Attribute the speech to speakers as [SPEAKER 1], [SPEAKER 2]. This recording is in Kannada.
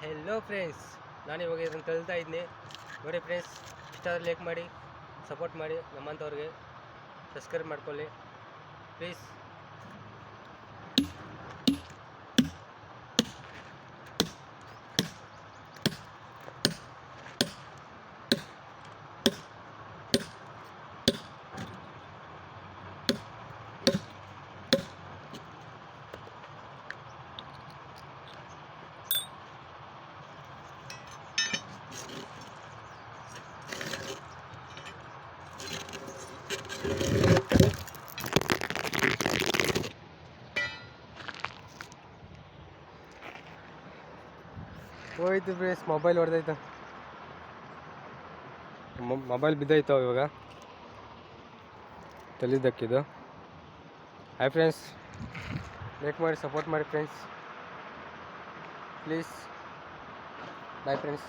[SPEAKER 1] ಹೆಲೋ ಫ್ರೆಂಡ್ಸ್, ನಾನು ಇವಾಗ ಇದನ್ನು ಕಲಿತಾ ಇದ್ದೀನಿ ನೋಡಿ ಫ್ರೆಂಡ್ಸ್. ಇಷ್ಟ ಲೈಕ್ ಮಾಡಿ, ಸಪೋರ್ಟ್ ಮಾಡಿ, ನಮ್ಮಂಥವ್ರಿಗೆ ಸಬ್ಸ್ಕ್ರೈಬ್ ಮಾಡ್ಕೊಳ್ಳಿ ಪ್ಲೀಸ್. ಹೋಯ್ತು ಫ್ರೆಂಡ್ಸ್, ಮೊಬೈಲ್ ಹೊಡೆದೈತ, ಮೊಬೈಲ್ ಬಿದ್ದೈತೋ ಇವಾಗ ತಲಿದ್ದಕ್ಕಿದು. ಹಾಯ್ ಫ್ರೆಂಡ್ಸ್, ಲೈಕ್ ಮಾಡಿ, ಸಪೋರ್ಟ್ ಮಾಡಿ ಫ್ರೆಂಡ್ಸ್ ಪ್ಲೀಸ್. Bye friends.